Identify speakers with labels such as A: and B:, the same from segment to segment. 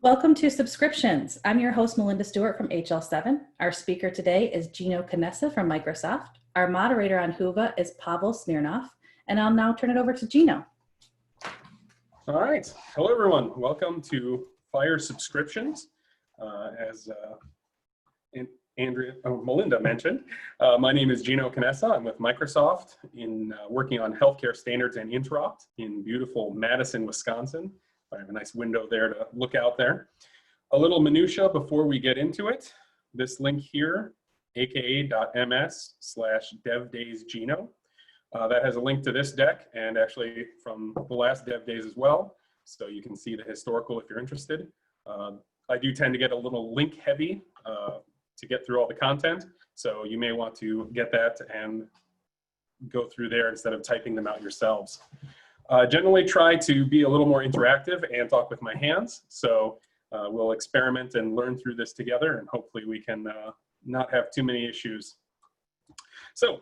A: Welcome to Subscriptions. I'm your host, Melinda Stewart from HL7. Our speaker today is Gino Canessa from Microsoft. Our moderator on Whova is Pavel Smirnov, and I'll now turn it over to Gino.
B: All right. Hello, everyone. Welcome to FHIR Subscriptions. As Melinda mentioned, my name is Gino Canessa. I'm with Microsoft working on healthcare standards and interop in beautiful Madison, Wisconsin. I have a nice window there to look out there. A little minutia before we get into it. This link here, aka.ms/DevDaysGino. That has a link to this deck and actually from the last DevDays as well. So you can see the historical if you're interested. I do tend to get a little link heavy to get through all the content. So you may want to get that and go through there instead of typing them out yourselves. Generally try to be a little more interactive and talk with my hands. So we'll experiment and learn through this together, and hopefully we can not have too many issues. So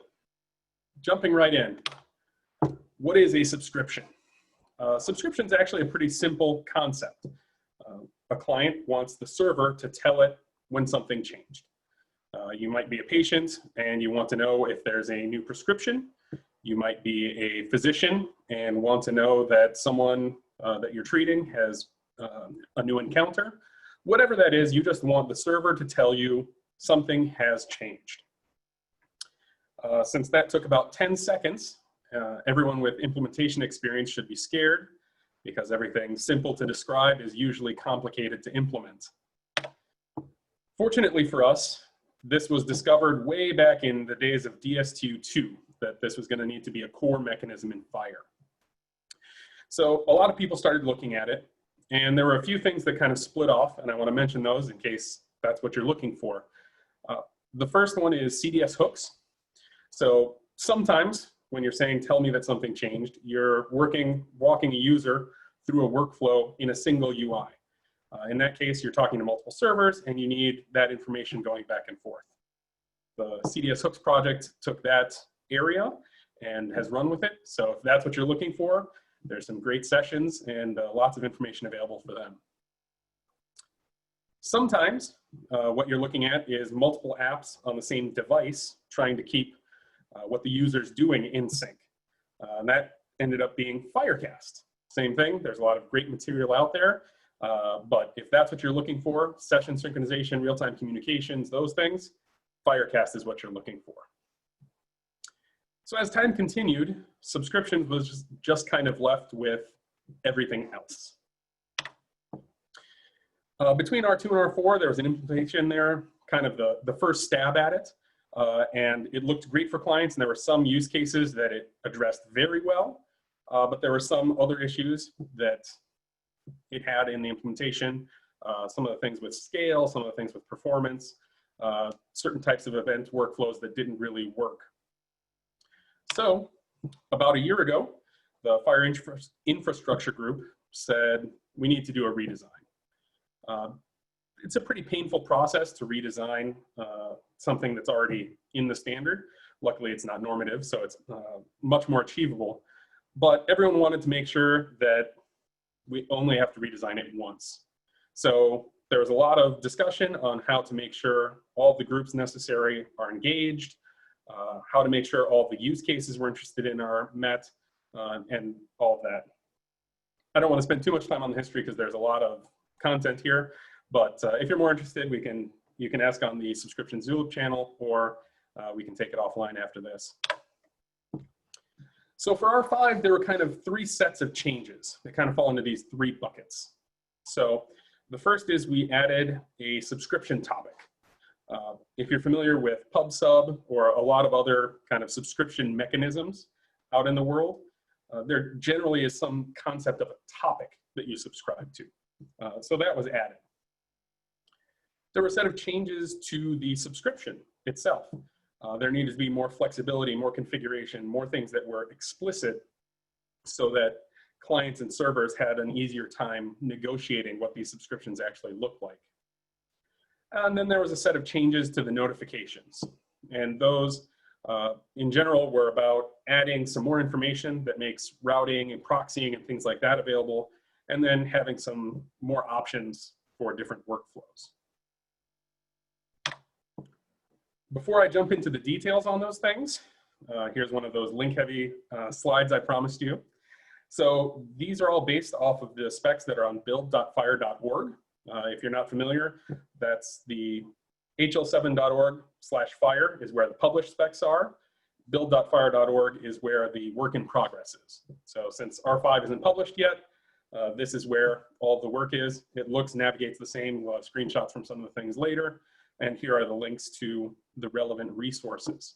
B: jumping right in, what is a subscription? Subscription is actually a pretty simple concept. A client wants the server to tell it when something changed. You might be a patient and you want to know if there's a new prescription. You might be a physician and want to know that someone that you're treating has a new encounter. Whatever that is, you just want the server to tell you something has changed. Since that took about 10 seconds, everyone with implementation experience should be scared because everything simple to describe is usually complicated to implement. Fortunately for us, this was discovered way back in the days of DSTU2, that this was going to need to be a core mechanism in FHIR. So a lot of people started looking at it, and there were a few things that kind of split off, and I want to mention those in case that's what you're looking for. The first one is CDS hooks. So sometimes when you're saying, tell me that something changed, you're walking a user through a workflow in a single UI. In that case, you're talking to multiple servers, and you need that information going back and forth. The CDS hooks project took that area and has run with it. So if that's what you're looking for, there's some great sessions and lots of information available for them. Sometimes what you're looking at is multiple apps on the same device trying to keep what the user's doing in sync. And that ended up being Firecast. Same thing, there's a lot of great material out there, but if that's what you're looking for, session synchronization, real-time communications, those things, Firecast is what you're looking for. So as time continued, subscriptions was just kind of left with everything else. Between R2 and R4, there was an implementation there, kind of the first stab at it. And it looked great for clients, and there were some use cases that it addressed very well, but there were some other issues that it had in the implementation. Some of the things with scale, some of the things with performance, certain types of event workflows that didn't really work. So about a year ago, the FHIR infrastructure group said, we need to do a redesign. It's a pretty painful process to redesign something that's already in the standard. Luckily, it's not normative, so it's much more achievable. But everyone wanted to make sure that we only have to redesign it once. So there was a lot of discussion on how to make sure all the groups necessary are engaged, how to make sure all the use cases we're interested in are met, and all of that. I don't want to spend too much time on the history because there's a lot of content here, but if you're more interested, you can ask on the subscription Zulip channel, or we can take it offline after this. So for R5, there were kind of three sets of changes that kind of fall into these three buckets. So the first is we added a subscription topic. If you're familiar with PubSub or a lot of other kind of subscription mechanisms out in the world, there generally is some concept of a topic that you subscribe to. So that was added. There were a set of changes to the subscription itself. There needed to be more flexibility, more configuration, more things that were explicit so that clients and servers had an easier time negotiating what these subscriptions actually look like. And then there was a set of changes to the notifications. And those, in general, were about adding some more information that makes routing and proxying and things like that available, and then having some more options for different workflows. Before I jump into the details on those things, here's one of those link-heavy slides I promised you. So these are all based off of the specs that are on build.fhir.org. If you're not familiar, that's the hl7.org/FHIR is where the published specs are. Build.fhir.org is where the work in progress is. So since R5 isn't published yet, this is where all the work is. It looks, navigates the same. We'll have screenshots from some of the things later. And here are the links to the relevant resources.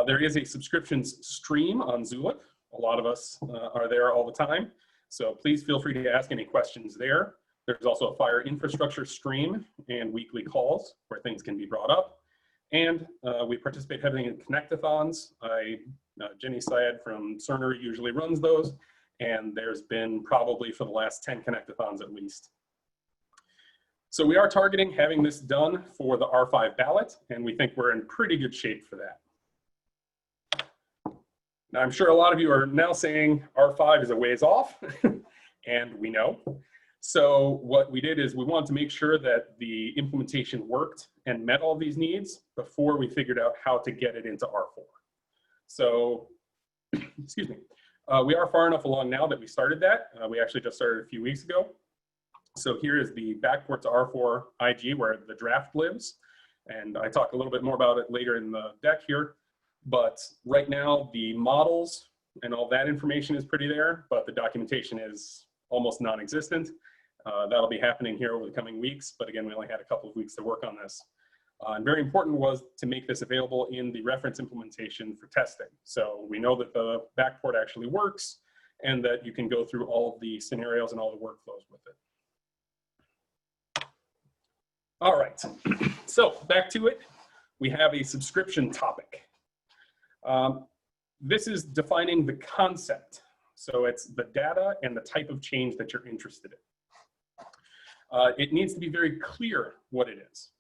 B: There is a subscriptions stream on Zulip. A lot of us are there all the time. So please feel free to ask any questions there. There's also a FHIR infrastructure stream and weekly calls where things can be brought up. And we participate heavily in connectathons. Jenny Syed from Cerner usually runs those. And there's been probably for the last 10 connectathons at least. So we are targeting having this done for the R5 ballot, and we think we're in pretty good shape for that. Now, I'm sure a lot of you are now saying R5 is a ways off, and we know. So what we did is we wanted to make sure that the implementation worked and met all these needs before we figured out how to get it into R4. So, excuse me, we are far enough along now that we started that. We actually just started a few weeks ago. So here is the Backports R4 IG where the draft lives. And I talk a little bit more about it later in the deck here. But right now, the models and all that information is pretty there, but the documentation is almost non-existent. That'll be happening here over the coming weeks. But again, we only had a couple of weeks to work on this. And very important was to make this available in the reference implementation for testing. So we know that the backport actually works and that you can go through all of the scenarios and all the workflows with it. All right, so back to it. We have a subscription topic. This is defining the concept. So it's the data and the type of change that you're interested in. It needs to be very clear what it is.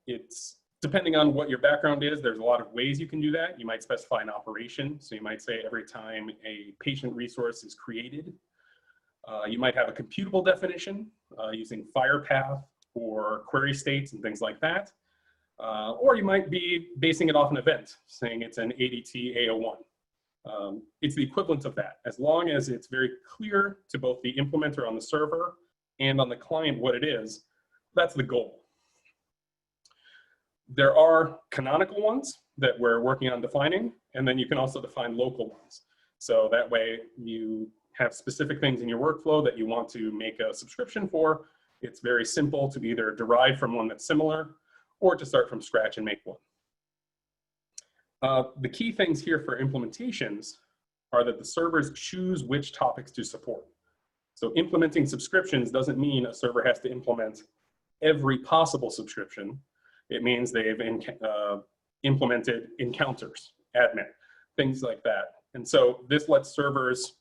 B: It's depending on what your background is, there's a lot of ways you can do that. You might specify an operation. So you might say every time a patient resource is created. You might have a computable definition using FHIR path or query states and things like that. Or you might be basing it off an event, saying it's an ADT A01. It's the equivalent of that, as long as it's very clear to both the implementer on the server and on the client what it is. That's the goal. There are canonical ones that we're working on defining, and then you can also define local ones. So that way you have specific things in your workflow that you want to make a subscription for. It's very simple to either derive from one that's similar or to start from scratch and make one. The key things here for implementations are that the servers choose which topics to support. So implementing subscriptions doesn't mean a server has to implement every possible subscription. It means they've implemented encounters, admin, things like that. And so this lets servers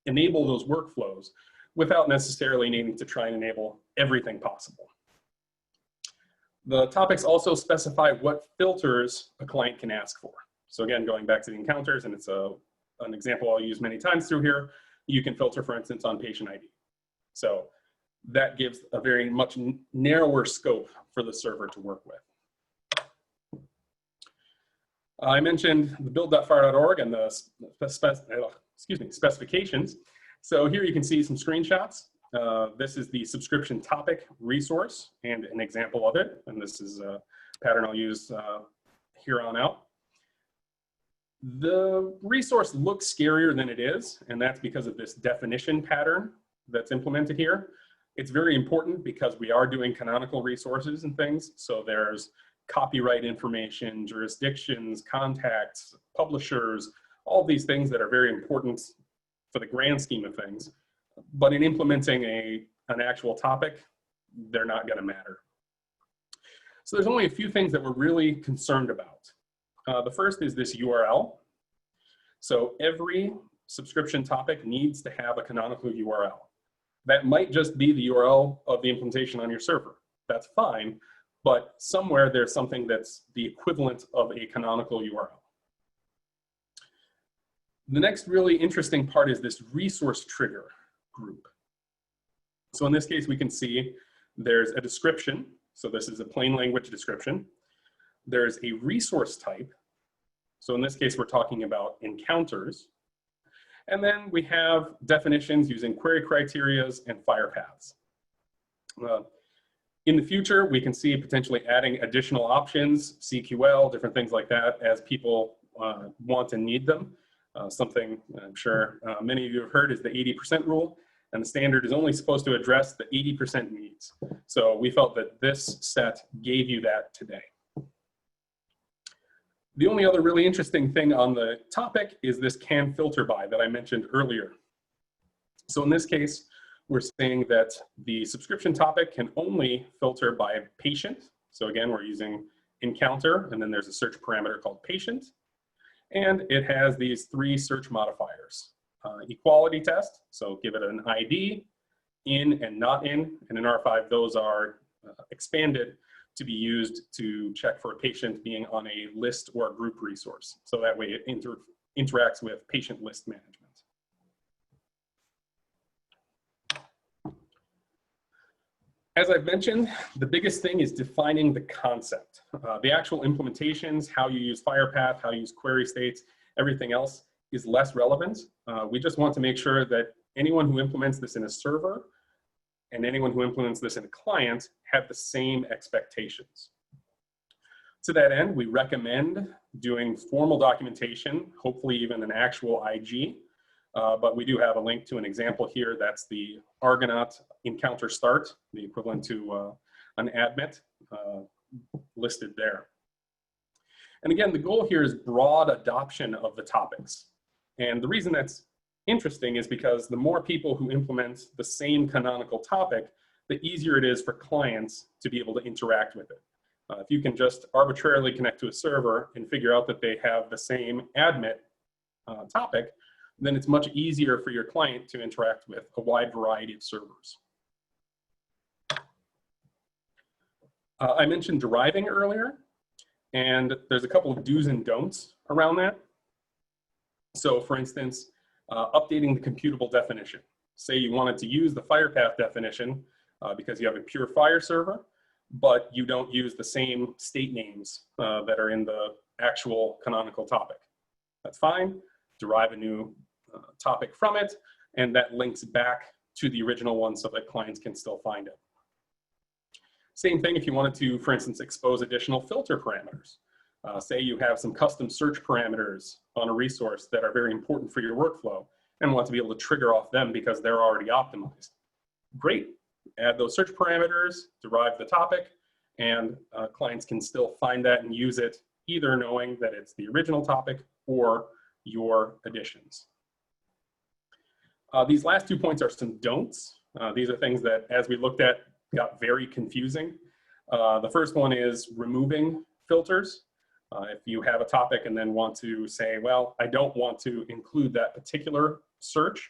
B: enable those workflows without necessarily needing to try and enable everything possible. The topics also specify what filters a client can ask for. So again, going back to the encounters, and it's an example I'll use many times through here, you can filter, for instance, on patient ID. So that gives a very much narrower scope for the server to work with. I mentioned the build.fhir.org and the specifications. So here you can see some screenshots. This is the subscription topic resource and an example of it. And this is a pattern I'll use here on out. The resource looks scarier than it is, and that's because of this definition pattern that's implemented here. It's very important because we are doing canonical resources and things. So there's copyright information, jurisdictions, contacts, publishers, all these things that are very important for the grand scheme of things. But in implementing an actual topic, they're not going to matter. So there's only a few things that we're really concerned about. The first is this URL. So every subscription topic needs to have a canonical URL. That might just be the URL of the implementation on your server. That's fine, but somewhere there's something that's the equivalent of a canonical URL. The next really interesting part is this resource trigger group. So in this case, we can see there's a description. So this is a plain language description. There's a resource type. So in this case, we're talking about encounters. And then we have definitions using query criterias and FHIR paths. In the future, we can see potentially adding additional options, CQL, different things like that, as people want and need them. Something I'm sure many of you have heard is the 80% rule, and the standard is only supposed to address the 80% needs. So we felt that this set gave you that today. The only other really interesting thing on the topic is this can filter by that I mentioned earlier. So in this case, we're saying that the subscription topic can only filter by patient. So again, we're using encounter, and then there's a search parameter called patient. And it has these 3 search modifiers. Equality test, so give it an ID, in and not in, and in R5, those are expanded to be used to check for a patient being on a list or a group resource. So that way it interacts with patient list management. As I've mentioned, the biggest thing is defining the concept. The actual implementations, how you use FHIR path, how you use query states, everything else is less relevant. We just want to make sure that anyone who implements this in a server and anyone who implements this in a client have the same expectations. To that end, we recommend doing formal documentation, hopefully even an actual IG, but we do have a link to an example here. That's the Argonaut encounter start, the equivalent to an admit listed there. And again, the goal here is broad adoption of the topics. And the reason that's interesting is because the more people who implement the same canonical topic, the easier it is for clients to be able to interact with it. If you can just arbitrarily connect to a server and figure out that they have the same admit topic, then it's much easier for your client to interact with a wide variety of servers. I mentioned deriving earlier, and there's a couple of do's and don'ts around that. So for instance, updating the computable definition. Say you wanted to use the FHIR path definition because you have a pure FHIR server, but you don't use the same state names that are in the actual canonical topic. That's fine. Derive a new topic from it, and that links back to the original one so that clients can still find it. Same thing if you wanted to, for instance, expose additional filter parameters. Say you have some custom search parameters on a resource that are very important for your workflow and want to be able to trigger off them because they're already optimized. Great, add those search parameters, derive the topic, and clients can still find that and use it, either knowing that it's the original topic or your additions. These last 2 points are some don'ts. These are things that, as we looked at, got very confusing. The first one is removing filters. If you have a topic and then want to say, well, I don't want to include that particular search,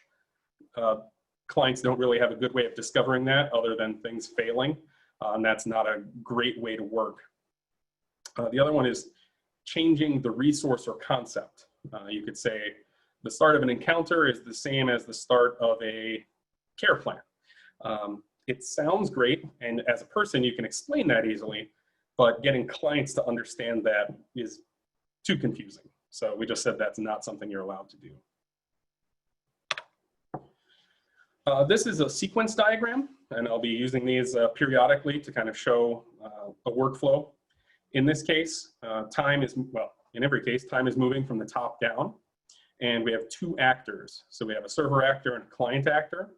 B: clients don't really have a good way of discovering that other than things failing, and that's not a great way to work. The other one is changing the resource or concept. You could say the start of an encounter is the same as the start of a care plan. It sounds great, and as a person, you can explain that easily, but getting clients to understand that is too confusing. So we just said that's not something you're allowed to do. This is a sequence diagram, and I'll be using these periodically to kind of show a workflow. In this case, in every case, time is moving from the top down, and we have 2 actors. So we have a server actor and a client actor.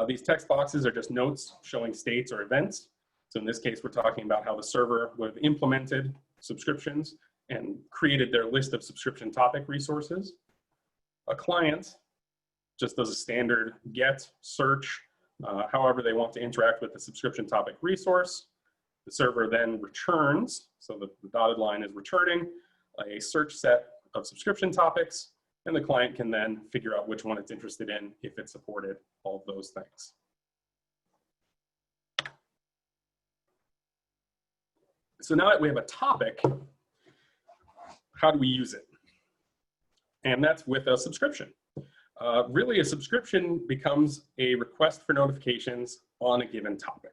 B: These text boxes are just notes showing states or events. So in this case, we're talking about how the server would have implemented subscriptions and created their list of subscription topic resources. A client just does a standard get, search, however they want to interact with the subscription topic resource. The server then returns, so the dotted line is returning a search set of subscription topics, and the client can then figure out which one it's interested in if it supported all of those things. So now that we have a topic, how do we use it? And that's with a subscription. Really, a subscription becomes a request for notifications on a given topic.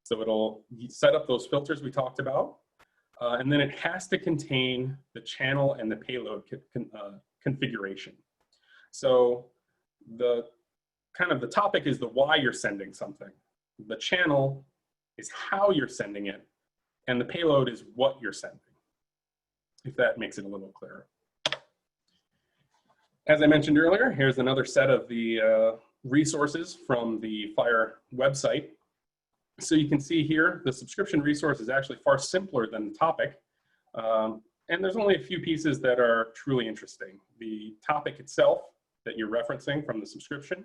B: So it'll set up those filters we talked about, and then it has to contain the channel and the payload configuration. So the topic is the why you're sending something. The channel is how you're sending it, and the payload is what you're sending, if that makes it a little clearer. As I mentioned earlier, here's another set of the resources from the FHIR website. So you can see here, the subscription resource is actually far simpler than the topic. And there's only a few pieces that are truly interesting. The topic itself that you're referencing from the subscription,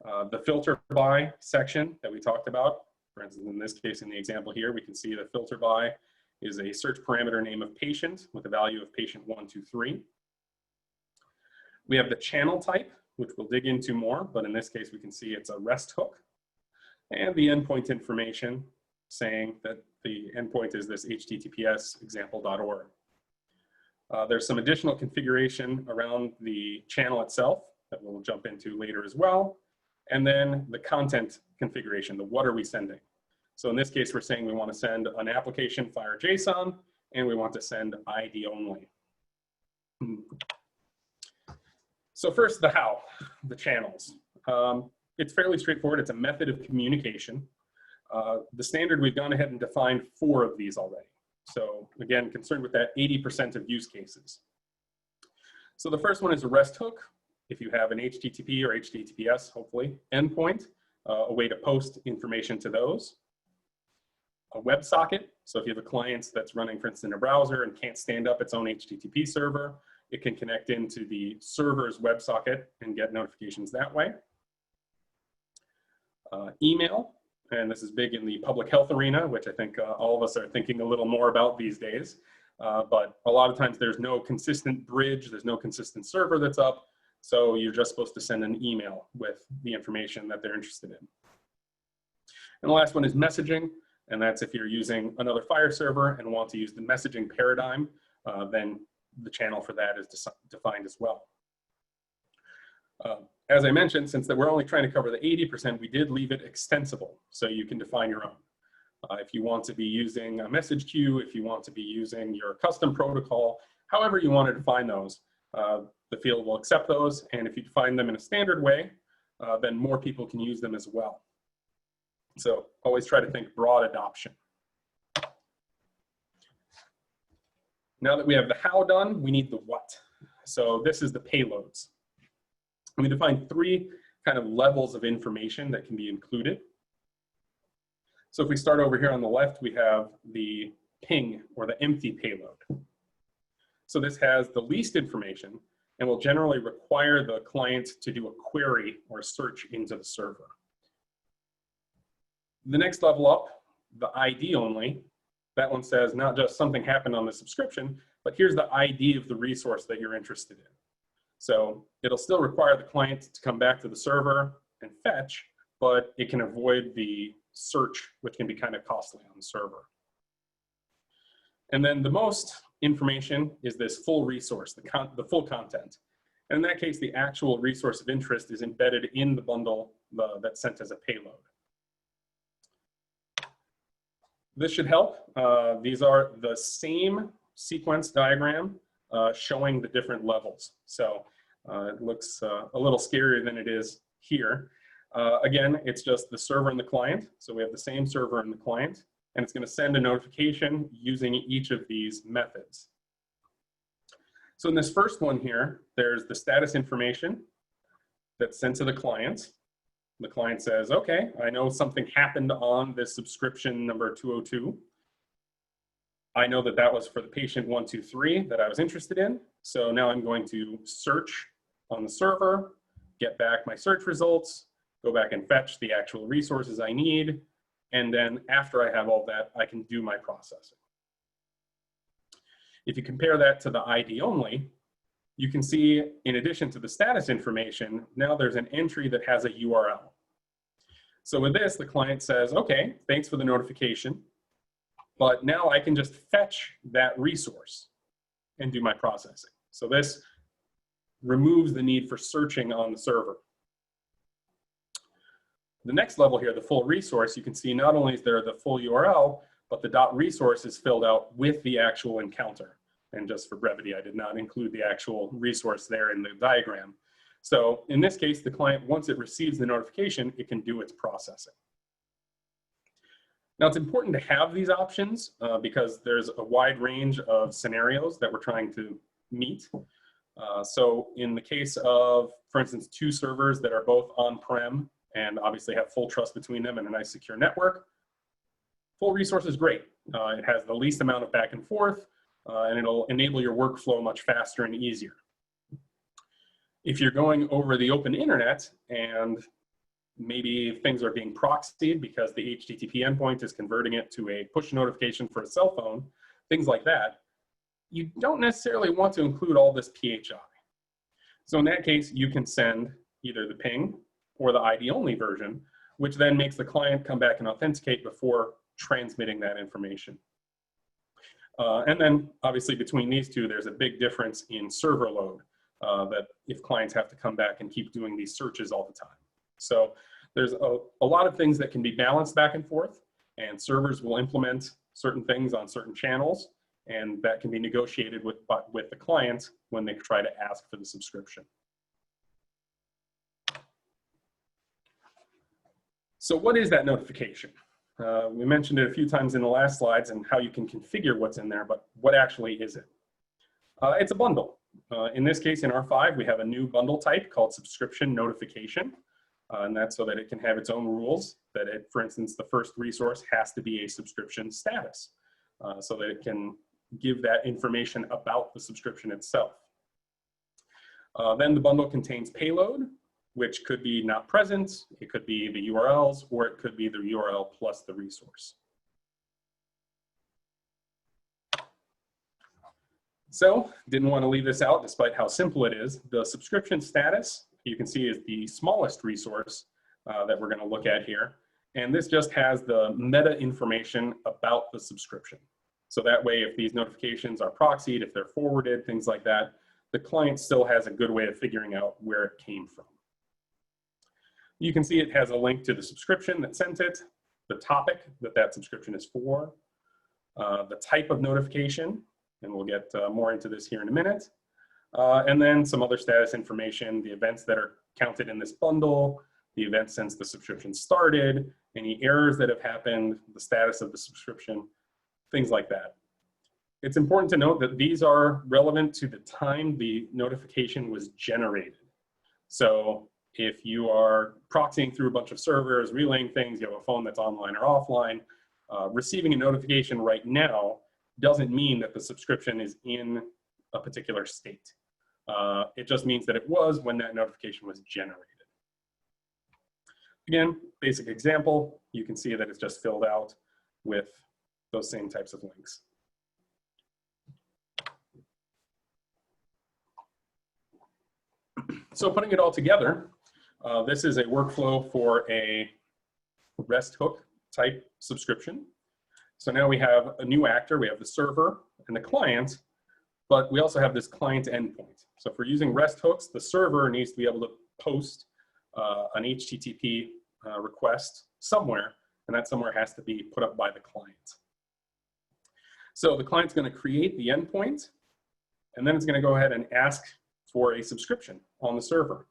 B: the filter by section that we talked about. For instance, in this case, in the example here, we can see the filter by is a search parameter name of patient with a value of patient 123. We have the channel type, which we'll dig into more, but in this case, we can see it's a REST hook. And the endpoint information saying that the endpoint is this https example.org. There's some additional configuration around the channel itself that we'll jump into later as well. And then the content configuration, the what are we sending? So in this case, we're saying we want to send an application FHIR JSON, and we want to send ID only. So first, the how, the channels. It's fairly straightforward. It's a method of communication. The standard, we've gone ahead and defined 4 of these already. So again, concerned with that 80% of use cases. So the first one is a REST hook. If you have an HTTP or HTTPS, hopefully, endpoint, a way to post information to those. A WebSocket, so if you have a client that's running, for instance, in a browser and can't stand up its own HTTP server, it can connect into the server's WebSocket and get notifications that way. Email, and this is big in the public health arena, which I think all of us are thinking a little more about these days. But a lot of times there's no consistent bridge, there's no consistent server that's up, so you're just supposed to send an email with the information that they're interested in. And the last one is messaging, and that's if you're using another FHIR server and want to use the messaging paradigm, then the channel for that is defined as well. As I mentioned, since that we're only trying to cover the 80%, we did leave it extensible, so you can define your own. If you want to be using a message queue, if you want to be using your custom protocol, however you want to define those, the field will accept those, and if you define them in a standard way, then more people can use them as well. So always try to think broad adoption. Now that we have the how done, we need the what. So this is the payloads. We define 3 kind of levels of information that can be included. So if we start over here on the left, we have the ping or the empty payload. So this has the least information and will generally require the client to do a query or a search into the server. The next level up, the ID only, that one says not just something happened on the subscription, but here's the ID of the resource that you're interested in. So it'll still require the client to come back to the server and fetch, but it can avoid the search, which can be kind of costly on the server. And then the most information is this full resource, the full content. And in that case, the actual resource of interest is embedded in the bundle that's sent as a payload. This should help. These are the same sequence diagram showing the different levels. So it looks a little scarier than it is here. Again, it's just the server and the client. So we have the same server and the client, and it's going to send a notification using each of these methods. So in this first one here, there's the status information that's sent to the client. The client says, okay, I know something happened on this subscription number 202. I know that that was for the patient 123 that I was interested in. So now I'm going to search on the server, get back my search results, go back and fetch the actual resources I need. And then after I have all that, I can do my processing. If you compare that to the ID only, you can see, in addition to the status information, now there's an entry that has a URL. So with this, the client says, okay, thanks for the notification, but now I can just fetch that resource and do my processing. So this removes the need for searching on the server. The next level here, the full resource, you can see not only is there the full URL, but the .resource is filled out with the actual encounter. And just for brevity, I did not include the actual resource there in the diagram. So in this case, the client, once it receives the notification, it can do its processing. Now, it's important to have these options because there's a wide range of scenarios that we're trying to meet. So in the case of, for instance, two servers that are both on-prem and obviously have full trust between them and a nice secure network, full resource is great. It has the least amount of back and forth, and it'll enable your workflow much faster and easier. If you're going over the open internet and maybe things are being proxied because the HTTP endpoint is converting it to a push notification for a cell phone, things like that, you don't necessarily want to include all this PHI. So in that case, you can send either the ping or the ID-only version, which then makes the client come back and authenticate before transmitting that information. And then obviously between these two, there's a big difference in server load that if clients have to come back and keep doing these searches all the time. So there's a lot of things that can be balanced back and forth, and servers will implement certain things on certain channels, and that can be negotiated with the client when they try to ask for the subscription. So what is that notification? We mentioned it a few times in the last slides and how you can configure what's in there, but what actually is it? It's a bundle. In this case, in R5, we have a new bundle type called subscription notification. And that's so that it can have its own rules, that it, for instance, the first resource has to be a subscription status, so that it can give that information about the subscription itself. Then the bundle contains payload, which could be not present, it could be the URLs, or it could be the URL plus the resource. So, didn't want to leave this out despite how simple it is. The subscription status, you can see, is the smallest resource that we're going to look at here. And this just has the meta information about the subscription. So that way, if these notifications are proxied, if they're forwarded, things like that, the client still has a good way of figuring out where it came from. You can see it has a link to the subscription that sent it, the topic that subscription is for, the type of notification, and we'll get more into this here in a minute, and then some other status information, the events that are counted in this bundle, the events since the subscription started, any errors that have happened, the status of the subscription, things like that. It's important to note that these are relevant to the time the notification was generated. So if you are proxying through a bunch of servers, relaying things, you have a phone that's online or offline, receiving a notification right now doesn't mean that the subscription is in a particular state. It just means that it was when that notification was generated. Again, basic example, you can see that it's just filled out with those same types of links. So putting it all together, this is a workflow for a REST hook type subscription. So now we have a new actor, we have the server and the client, but we also have this client endpoint. So if we're using REST hooks, the server needs to be able to post an HTTP request somewhere, and that somewhere has to be put up by the client. So the client's going to create the endpoint, and then it's going to go ahead and ask for a subscription on the server.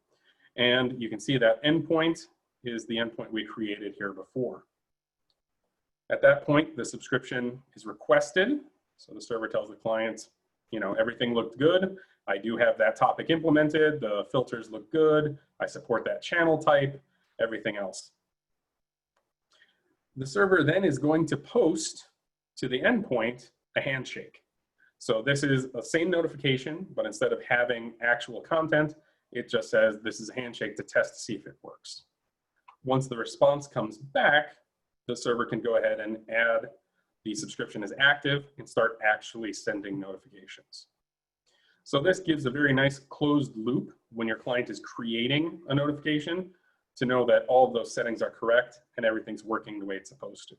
B: And you can see that endpoint is the endpoint we created here before. At that point, the subscription is requested. So the server tells the client, you know, everything looked good. I do have that topic implemented. The filters look good. I support that channel type, everything else. The server then is going to post to the endpoint a handshake. So this is the same notification, but instead of having actual content, it just says this is a handshake to test to see if it works. Once the response comes back, the server can go ahead and add the subscription as active and start actually sending notifications. So this gives a very nice closed loop when your client is creating a notification to know that all of those settings are correct and everything's working the way it's supposed to.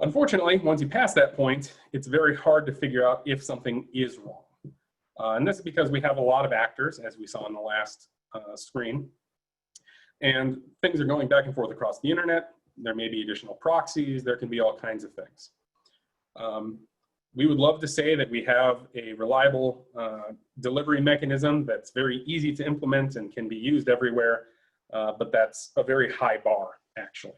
B: Unfortunately, once you pass that point, it's very hard to figure out if something is wrong. And this is because we have a lot of actors, as we saw in the last screen, and things are going back and forth across the internet. There may be additional proxies. There can be all kinds of things. We would love to say that we have a reliable delivery mechanism that's very easy to implement and can be used everywhere, but that's a very high bar, actually.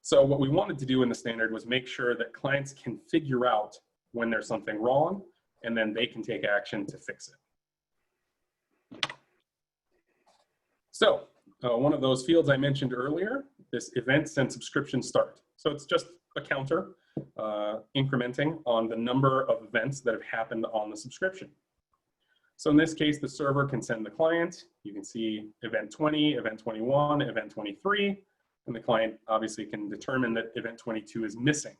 B: So what we wanted to do in the standard was make sure that clients can figure out when there's something wrong, and then they can take action to fix it. So one of those fields I mentioned earlier, this events and subscription start. So it's just a counter incrementing on the number of events that have happened on the subscription. So in this case, the server can send the client. You can see event 20, event 21, event 23, and the client obviously can determine that event 22 is missing.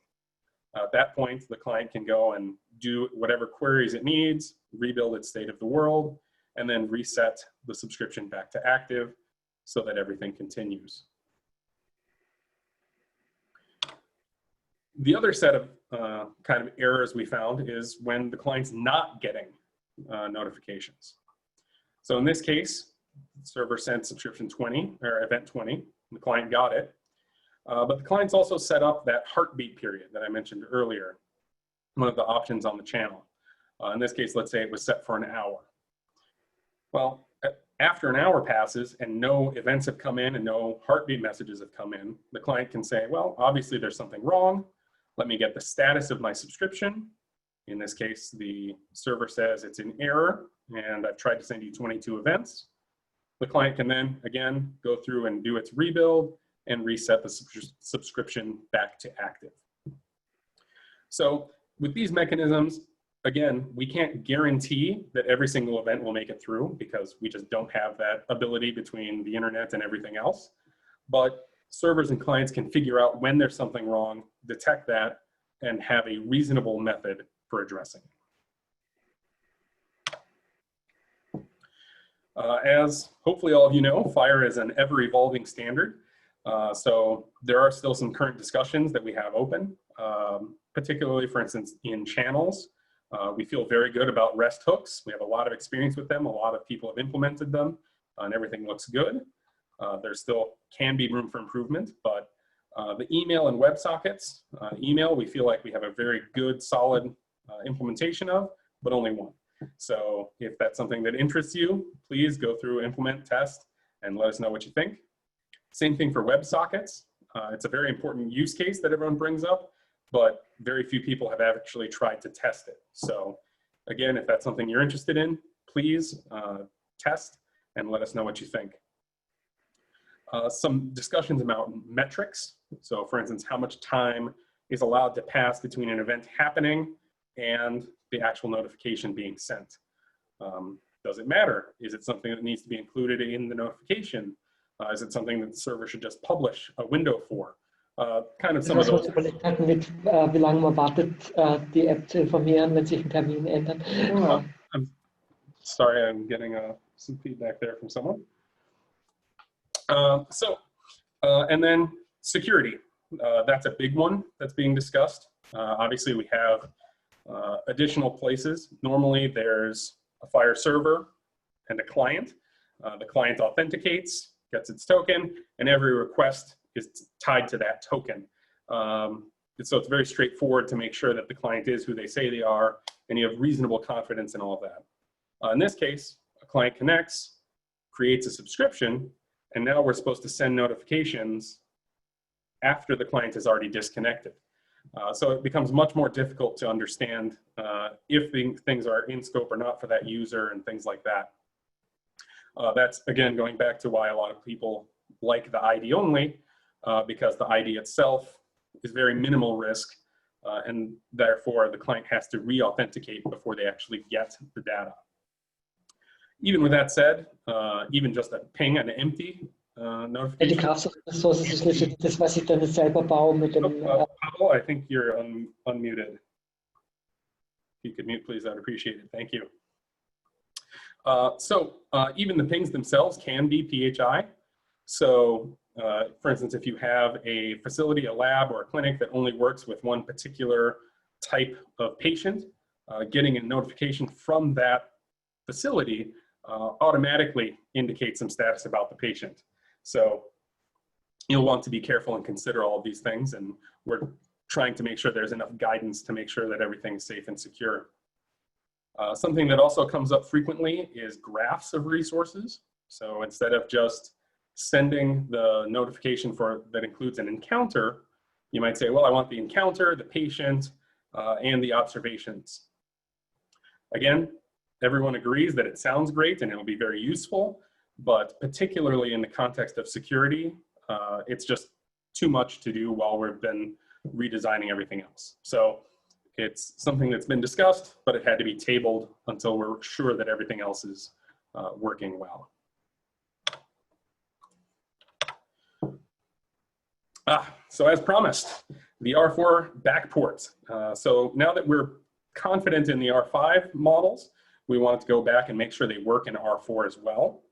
B: At that point, the client can go and do whatever queries it needs, rebuild its state of the world, and then reset the subscription back to active so that everything continues. The other set of kind of errors we found is when the client's not getting notifications. So in this case, the server sent subscription 20 or event 20. The client got it, but the client's also set up that heartbeat period that I mentioned earlier, one of the options on the channel. In this case, let's say it was set for an hour. Well, after an hour passes and no events have come in and no heartbeat messages have come in, the client can say, well, obviously there's something wrong. Let me get the status of my subscription. In this case, the server says it's in error and I've tried to send you 22 events. The client can then, again, go through and do its rebuild and reset the subscription back to active. So with these mechanisms, again, we can't guarantee that every single event will make it through because we just don't have that ability between the internet and everything else. But servers and clients can figure out when there's something wrong, detect that, and have a reasonable method for addressing it. As hopefully all of you know, FHIR is an ever-evolving standard. So there are still some current discussions that we have open, particularly, for instance, in channels. We feel very good about REST hooks. We have a lot of experience with them. A lot of people have implemented them, and everything looks good. There still can be room for improvement, but the email and WebSockets, email, we feel like we have a very good, solid implementation of, but only one. So if that's something that interests you, please go through, implement, test, and let us know what you think. Same thing for WebSockets. It's a very important use case that everyone brings up, but very few people have actually tried to test it. So again, if that's something you're interested in, please test and let us know what you think. Some discussions about metrics. So for instance, how much time is allowed to pass between an event happening and the actual notification being sent. Does it matter? Is it something that needs to be included in the notification? Is it something that the server should just publish a window for? Kind of some of those.
C: Überlegt hatten mit, wie lange man wartet, die App zu informieren, wenn sich ein Termin ändert.
B: I'm sorry, I'm getting some feedback there from someone. And then security. That's a big one that's being discussed. Obviously, we have additional places. Normally, there's a FHIR server and a client. The client authenticates, gets its token, and every request is tied to that token. So it's very straightforward to make sure that the client is who they say they are, and you have reasonable confidence in all of that. In this case, a client connects, creates a subscription, and now we're supposed to send notifications after the client has already disconnected. So it becomes much more difficult to understand if things are in scope or not for that user and things like that. That's, again, going back to why a lot of people like the ID only, because the ID itself is very minimal risk, and therefore the client has to re-authenticate before they actually get the data. Even with that said, even just a ping, an empty notification.
C: Die Kraftstoff ist das, was ich dann selber baue mit dem.
B: Pavel, I think you're unmuted. If you could mute, please, I'd appreciate it. Thank you. So even the pings themselves can be PHI. So For instance, if you have a facility, a lab, or a clinic that only works with one particular type of patient, getting a notification from that facility automatically indicates some status about the patient. So you'll want to be careful and consider all of these things, and we're trying to make sure there's enough guidance to make sure that everything's safe and secure. Something that also comes up frequently is graphs of resources. So instead of just sending the notification that includes an encounter, you might say, well, I want the encounter, the patient, and the observations. Again, everyone agrees that it sounds great and it will be very useful, but particularly in the context of security, it's just too much to do while we've been redesigning everything else. So it's something that's been discussed, but it had to be tabled until we're sure that everything else is working well. So as promised, the R4 backports. So now that we're confident in the R5 models, we want to go back and make sure they work in R4 as well.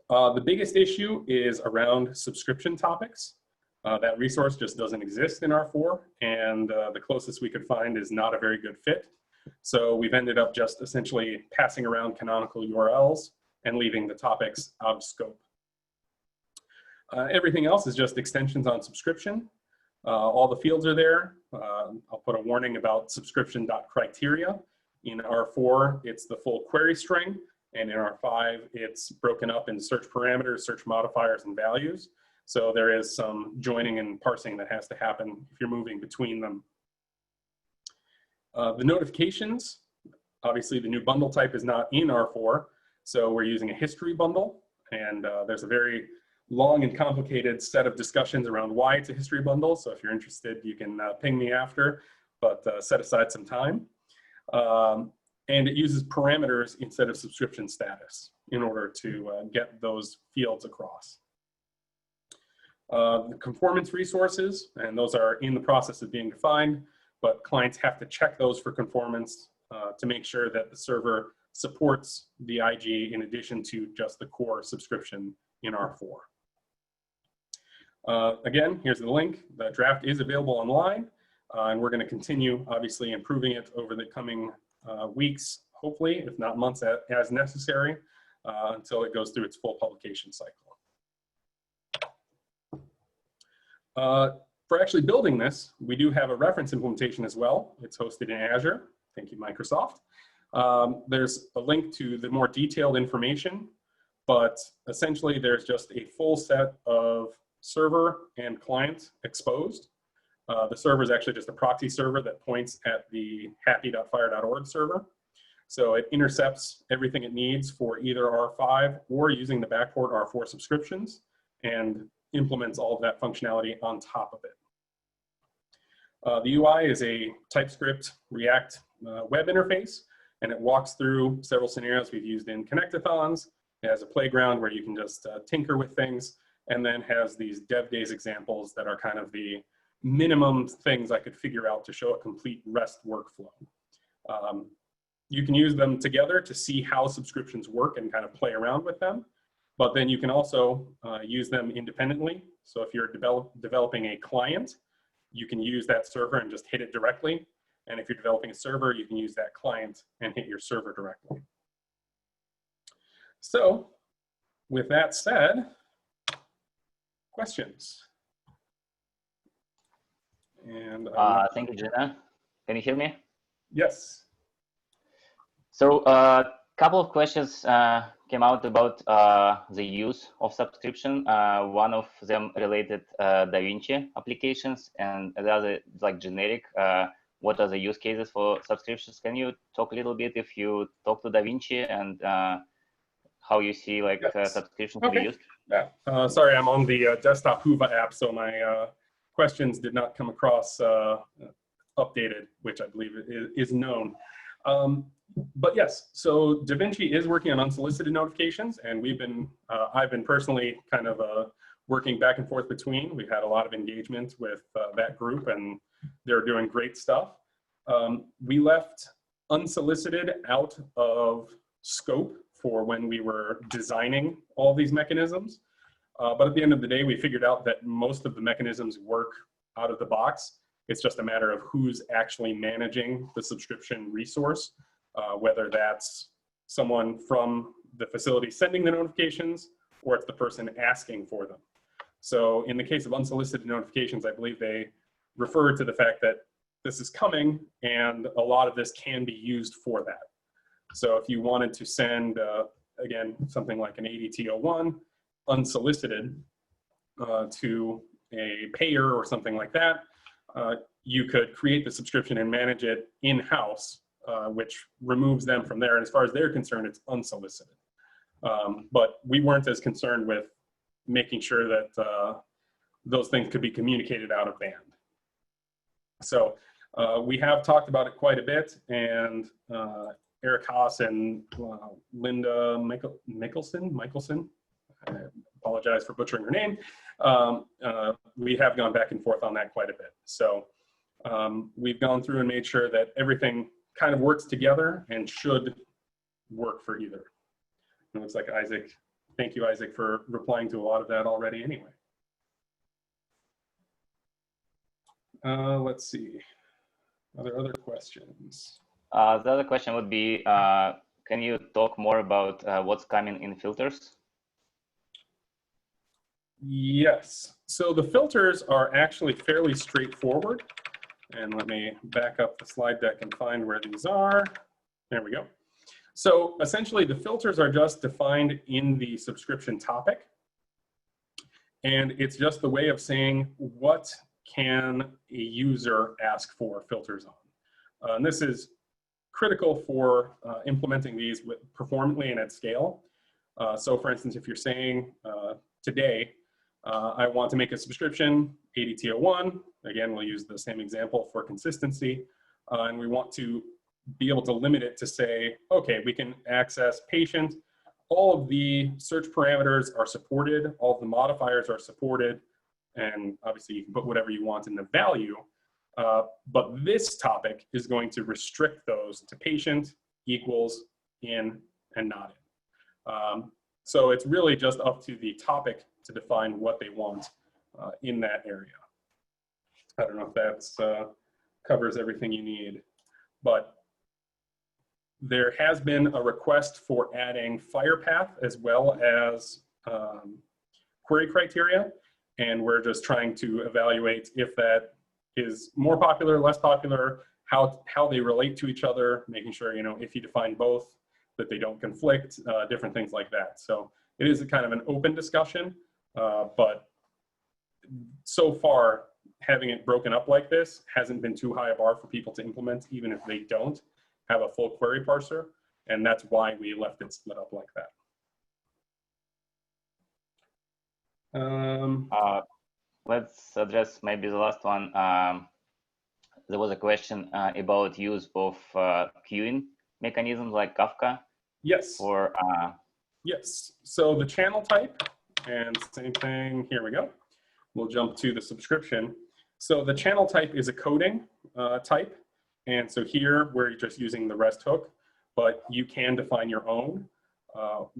B: The biggest issue is around subscription topics. That resource just doesn't exist in R4, and the closest we could find is not a very good fit. So we've ended up just essentially passing around canonical URLs and leaving the topics out of scope. Everything else is just extensions on subscription. All the fields are there. I'll put a warning about subscription.criteria. In R4, it's the full query string, and in R5, it's broken up into search parameters, search modifiers, and values. So there is some joining and parsing that has to happen if you're moving between them. The notifications, obviously the new bundle type is not in R4, so we're using a history bundle, and there's a very long and complicated set of discussions around why it's a history bundle. So if you're interested, you can ping me after, but set aside some time. And it uses parameters instead of subscription status in order to get those fields across. The conformance resources, and those are in the process of being defined, but clients have to check those for conformance to make sure that the server supports the IG in addition to just the core subscription in R4. Again, here's the link. The draft is available online, and we're going to continue, obviously, improving it over the coming weeks, hopefully, if not months as necessary, until it goes through its full publication cycle. For actually building this, we do have a reference implementation as well. It's hosted in Azure. Thank you, Microsoft. There's a link to the more detailed information, but essentially there's just a full set of server and client exposed. The server is actually just a proxy server that points at the happy.fhir.org server. So it intercepts everything it needs for either R5 or using the backport R4 subscriptions and implements all of that functionality on top of it. The UI is a TypeScript React web interface, and it walks through several scenarios we've used in Connectathons. It has a playground where you can just tinker with things, and then has these DevDays examples that are kind of the minimum things I could figure out to show a complete REST workflow. You can use them together to see how subscriptions work and kind of play around with them, but then you can also use them independently. So if you're developing a client, you can use that server and just hit it directly. And if you're developing a server, you can use that client and hit your server directly. So with that said, questions? And
D: thank you, Gino. Can you hear me?
B: Yes.
D: So a couple of questions came out about the use of subscription. One of them related DaVinci applications, and the other like generic. What are the use cases for subscriptions? Can you talk a little bit if you talk to DaVinci and how you see like subscriptions to be used?
B: Yeah. Sorry, I'm on the desktop Whova app, so my questions did not come across updated, which I believe is known. But yes, so DaVinci is working on unsolicited notifications, and we've been, I've been personally kind of working back and forth between. We've had a lot of engagement with that group, and they're doing great stuff. We left unsolicited out of scope for when we were designing all these mechanisms. But at the end of the day, we figured out that most of the mechanisms work out of the box. It's just a matter of who's actually managing the subscription resource, whether that's someone from the facility sending the notifications or it's the person asking for them. So in the case of unsolicited notifications, I believe they refer to the fact that this is coming and a lot of this can be used for that. So if you wanted to send, again, something like an ADT01 unsolicited to a payer or something like that, you could create the subscription and manage it in-house, which removes them from there. And as far as they're concerned, it's unsolicited. But we weren't as concerned with making sure that those things could be communicated out of band. So we have talked about it quite a bit, and Eric Haas and Linda Michelson, I apologize for butchering her name. We have gone back and forth on that quite a bit. So we've gone through and made sure that everything kind of works together and should work for either. It looks like Isaac, thank you, Isaac, for replying to a lot of that already anyway. Let's see. Are there other questions?
D: The other question would be, can you talk more about what's coming in filters?
B: Yes. So the filters are actually fairly straightforward. And let me back up the slide deck and find where these are. There we go. So essentially the filters are just defined in the subscription topic. And it's just the way of saying what can a user ask for filters on. And this is critical for implementing these performantly and at scale. So for instance, if you're saying today, I want to make a subscription, ADT01, again, we'll use the same example for consistency, and we want to be able to limit it to say, okay, we can access patient, all of the search parameters are supported, all of the modifiers are supported, and obviously you can put whatever you want in the value, but this topic is going to restrict those to patient equals in and not in. So it's really just up to the topic to define what they want in that area. I don't know if that covers everything you need, but there has been a request for adding FHIR path as well as query criteria, and we're just trying to evaluate if that is more popular, less popular, how they relate to each other, making sure, you know, if you define both, that they don't conflict, different things like that. So it is a kind of an open discussion, but so far, having it broken up like this hasn't been too high a bar for people to implement, even if they don't have a full query parser, and that's why we left it split up like that.
D: Let's address maybe the last one. There was a question about use of queuing mechanisms like Kafka.
B: Yes.
D: For
B: yes. So the channel type, and same thing. Here we go. We'll jump to the subscription. So the channel type is a coding type, and so here we're just using the REST hook, but you can define your own.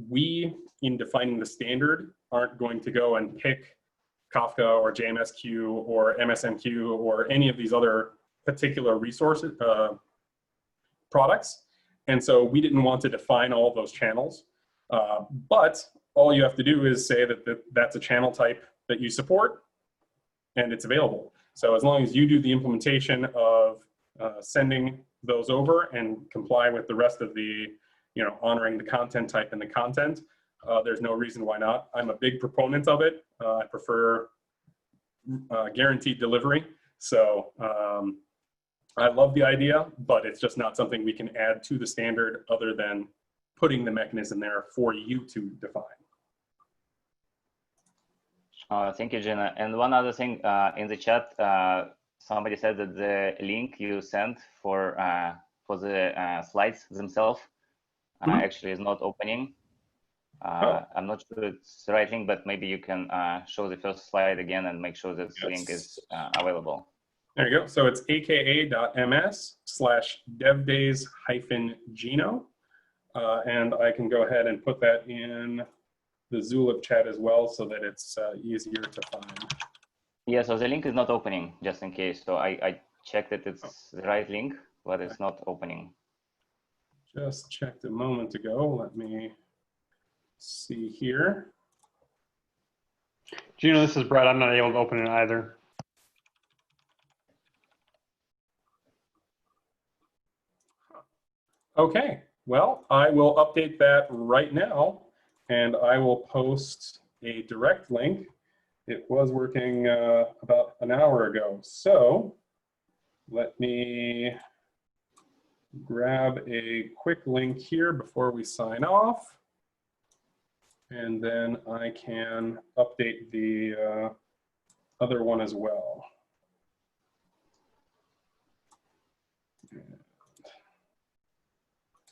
B: We, in defining the standard, aren't going to go and pick Kafka or JMSQ or MSMQ or any of these other particular resources, products. And so we didn't want to define all those channels. But all you have to do is say that that's a channel type that you support and it's available. So as long as you do the implementation of sending those over and comply with the rest of the, you know, honoring the content type and the content, there's no reason why not. I'm a big proponent of it. I prefer guaranteed delivery. So I love the idea, but it's just not something we can add to the standard other than putting the mechanism there for you to define.
D: Thank you, Gino. And one other thing in the chat, somebody said that the link you sent for the slides themselves actually is not opening. I'm not sure it's the right link, but maybe you can show the first slide again and make sure that the link is available.
B: There you go. So it's aka.ms/devdays-Gino. And I can go ahead and put that in the Zulip chat as well so that it's easier to find.
D: Yeah, so the link is not opening, just in case. So I checked that it's the right link, but it's not opening.
B: Just checked a moment ago. Let me see here.
E: Gino, this is Brett. I'm not able to open it either.
B: Okay, well, I will update that right now, and I will post a direct link. It was working about an hour ago. So let me grab a quick link here before we sign off. And then I can update the other one as well.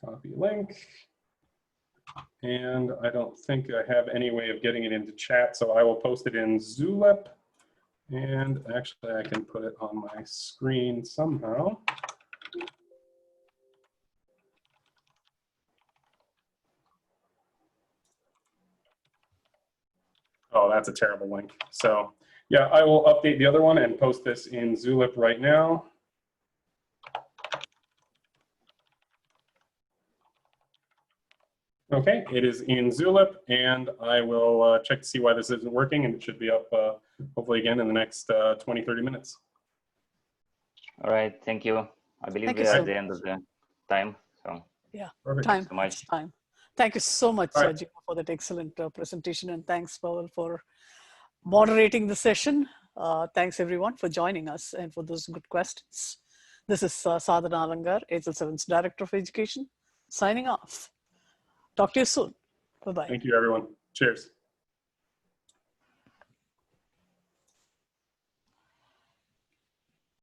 B: Copy link. And I don't think I have any way of getting it into chat, so I will post it in Zulip. And actually, I can put it on my screen somehow. Oh, that's a terrible link. So yeah, I will update the other one and post this in Zulip right now. Okay, it is in Zulip, and I will check to see why this isn't working, and it should be up hopefully again in the next 20, 30 minutes.
D: All right, thank you. I believe
F: Thank
D: we
F: you
D: are
F: so
D: at the end of the time. So
F: Yeah,
B: Perfect.
F: time,
D: so much.
F: it's time. Thank you so much,
B: All right.
F: Gino, for that excellent presentation, and thanks, Pavel, for moderating the session. Thanks, everyone, for joining us and for those good questions. This is Sadhana Alangar, HL7's Director of Education, signing off. Talk to you soon. Bye-bye.
B: Thank you, everyone. Cheers.